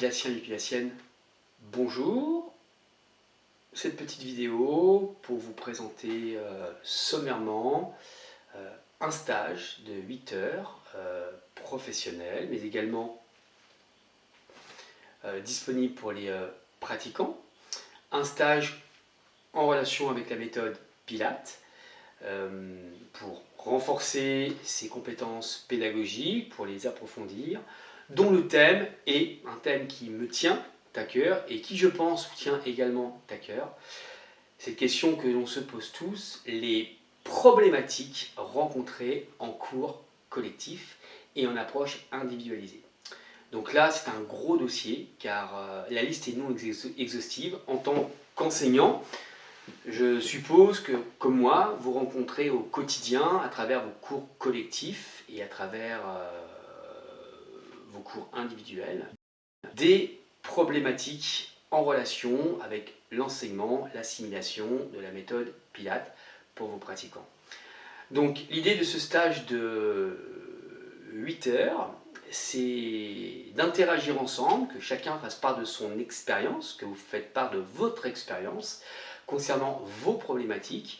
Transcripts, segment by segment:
Pilatien et Pilatiennes, bonjour. Cette petite vidéo pour vous présenter sommairement un stage de 8 heures professionnel, mais également disponible pour les pratiquants. Un stage en relation avec la méthode Pilates pour renforcer ses compétences pédagogiques, pour les approfondir, dont le thème est un thème qui me tient à cœur et qui, je pense, vous tient également à cœur. Cette question que l'on se pose tous, les problématiques rencontrées en cours collectif et en approche individualisée. Donc là, c'est un gros dossier car la liste est non exhaustive. En tant qu'enseignant, je suppose que, comme moi, vous rencontrez au quotidien, à travers vos cours collectifs et à travers vos cours individuels, des problématiques en relation avec l'enseignement, l'assimilation de la méthode Pilates pour vos pratiquants. Donc l'idée de ce stage de 8 heures, c'est d'interagir ensemble, que chacun fasse part de son expérience, que vous faites part de votre expérience concernant vos problématiques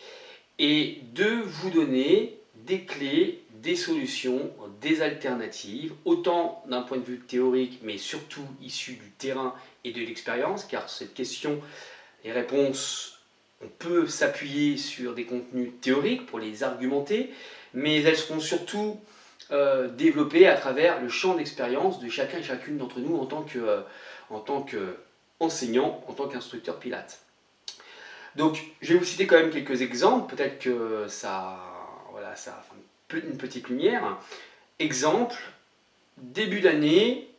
et de vous donner des clés, des solutions, des alternatives, autant d'un point de vue théorique, mais surtout issu du terrain et de l'expérience, car cette question, les réponses, on peut s'appuyer sur des contenus théoriques pour les argumenter, mais elles seront surtout développées à travers le champ d'expérience de chacun et chacune d'entre nous en tant qu'enseignant, en tant qu'instructeur Pilates. Donc, je vais vous citer quand même quelques exemples, peut-être que ça une petite lumière. Exemple, début d'année,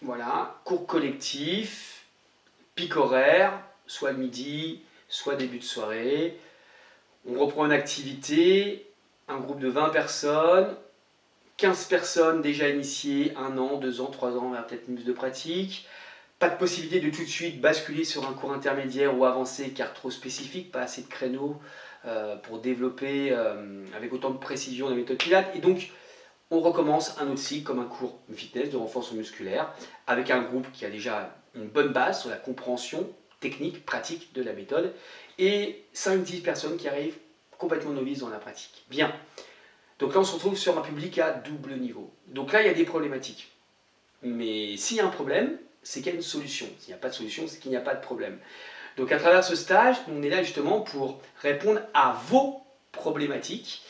voilà, cours collectif, pic horaire, soit le midi, soit début de soirée. On reprend une activité, un groupe de 20 personnes, 15 personnes déjà initiées, 1 an, 2 ans, 3 ans, peut-être plus de pratique. Pas de possibilité de tout de suite basculer sur un cours intermédiaire ou avancé car trop spécifique, pas assez de créneaux pour développer avec autant de précision la méthode Pilates. Et donc, on recommence un autre cycle comme un cours fitness de renforcement musculaire avec un groupe qui a déjà une bonne base sur la compréhension technique, pratique de la méthode et 5-10 personnes qui arrivent complètement novices dans la pratique. Bien. Donc là, on se retrouve sur un public à double niveau. Donc là, il y a des problématiques. Mais s'il y a un problème, c'est qu'il y a une solution. S'il n'y a pas de solution, c'est qu'il n'y a pas de problème. Donc à travers ce stage, on est là justement pour répondre à vos problématiques.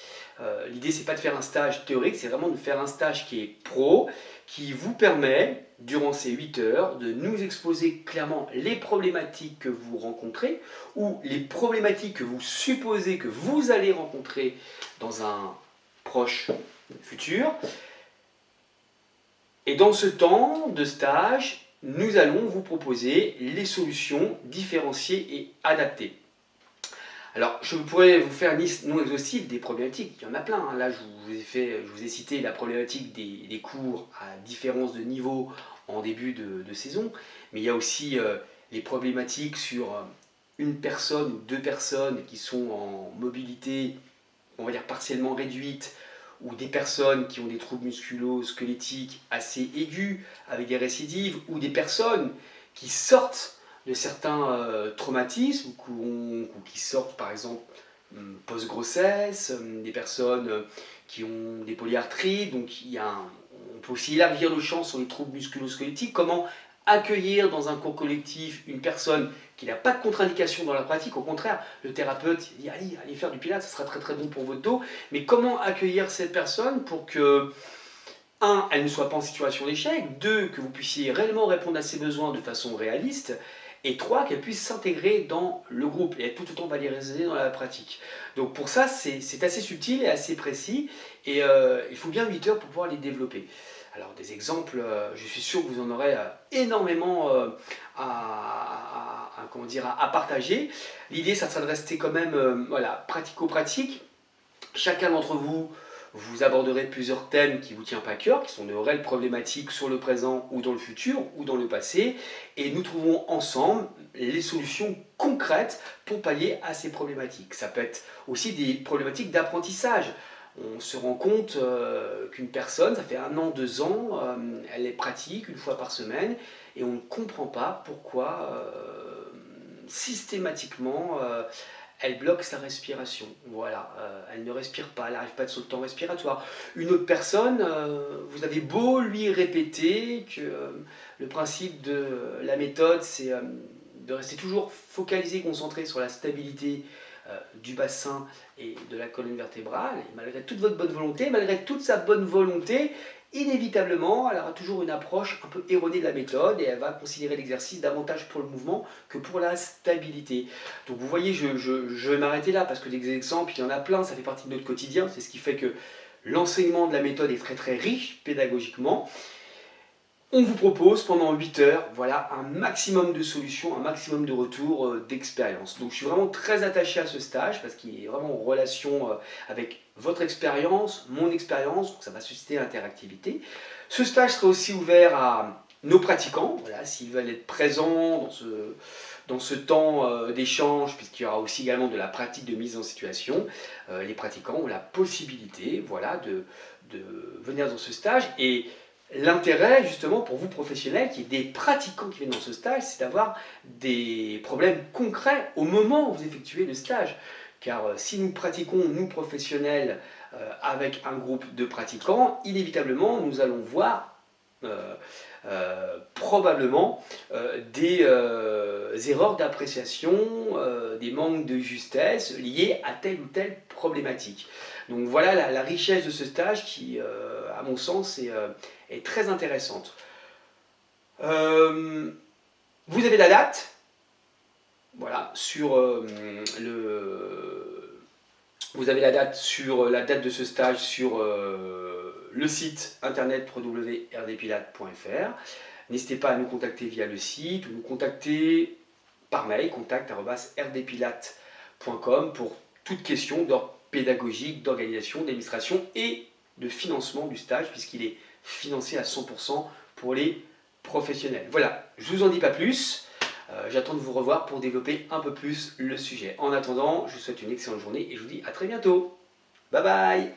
L'idée, c'est pas de faire un stage théorique, c'est vraiment de faire un stage qui est pro, qui vous permet, durant ces 8 heures, de nous exposer clairement les problématiques que vous rencontrez ou les problématiques que vous supposez que vous allez rencontrer dans un proche futur. Et dans ce temps de stage, nous allons vous proposer les solutions différenciées et adaptées. Alors, je pourrais vous faire une liste non exhaustive des problématiques, il y en a plein. Là, je vous ai cité la problématique des cours à différence de niveau en début de saison, mais il y a aussi les problématiques sur une personne ou 2 personnes qui sont en mobilité, on va dire partiellement réduite, ou des personnes qui ont des troubles musculo-squelettiques assez aigus avec des récidives, ou des personnes qui sortent de certains traumatismes ou qui sortent par exemple post-grossesse, des personnes qui ont des polyarthrites, donc on peut aussi élargir le champ sur les troubles musculo-squelettiques. Comment accueillir dans un cours collectif une personne qui n'a pas de contre-indication dans la pratique, au contraire, le thérapeute dit allez faire du pilates, ça sera très très bon pour votre dos, mais comment accueillir cette personne pour que, 1, elle ne soit pas en situation d'échec, 2, que vous puissiez réellement répondre à ses besoins de façon réaliste, et 3, qu'elle puisse s'intégrer dans le groupe et être tout autant valorisée dans la pratique. Donc pour ça, c'est assez subtil et assez précis, et il faut bien 8 heures pour pouvoir les développer. Alors des exemples, je suis sûr que vous en aurez énormément à partager. L'idée, ça serait de rester quand même pratico-pratique. Chacun d'entre vous, vous aborderez plusieurs thèmes qui vous tiennent pas à cœur, qui sont de réelles problématiques sur le présent ou dans le futur ou dans le passé, et nous trouvons ensemble les solutions concrètes pour pallier à ces problématiques. Ça peut être aussi des problématiques d'apprentissage. On se rend compte qu'une personne, ça fait 1 an, 2 ans, elle est pratique 1 fois par semaine, et on ne comprend pas pourquoi systématiquement elle bloque sa respiration. Voilà, elle ne respire pas, elle n'arrive pas de son temps respiratoire. Une autre personne, vous avez beau lui répéter que le principe de la méthode, c'est de rester toujours focalisé, concentré sur la stabilité du bassin et de la colonne vertébrale, et malgré toute votre bonne volonté, malgré toute sa bonne volonté, inévitablement, elle aura toujours une approche un peu erronée de la méthode et elle va considérer l'exercice davantage pour le mouvement que pour la stabilité. Donc vous voyez, je vais m'arrêter là parce que des exemples, il y en a plein, ça fait partie de notre quotidien, c'est ce qui fait que l'enseignement de la méthode est très très riche pédagogiquement. On vous propose pendant 8 heures, voilà, un maximum de solutions, un maximum de retours d'expérience. Donc je suis vraiment très attaché à ce stage parce qu'il est vraiment en relation avec votre expérience, mon expérience, donc ça va susciter l'interactivité. Ce stage sera aussi ouvert à nos pratiquants, voilà, s'ils veulent être présents dans ce temps d'échange, puisqu'il y aura aussi également de la pratique de mise en situation. Les pratiquants ont la possibilité, voilà, de venir dans ce stage. Et l'intérêt, justement, pour vous professionnels, qui est des pratiquants qui viennent dans ce stage, c'est d'avoir des problèmes concrets au moment où vous effectuez le stage. Car si nous pratiquons, nous professionnels, avec un groupe de pratiquants, inévitablement, nous allons voir probablement des erreurs d'appréciation, des manques de justesse liés à telle ou telle problématique. Donc voilà la richesse de ce stage qui, à mon sens, est très intéressante. Vous avez la date, voilà, vous avez la date de ce stage sur le site internet www.rdpilate.fr. N'hésitez pas à nous contacter via le site ou nous contacter par mail, contact@rdpilate.com pour toute question d'ordre pédagogique, d'organisation, d'administration et de financement du stage, puisqu'il est financé à 100% pour les professionnels. Voilà, je ne vous en dis pas plus. J'attends de vous revoir pour développer un peu plus le sujet. En attendant, je vous souhaite une excellente journée et je vous dis à très bientôt. Bye bye.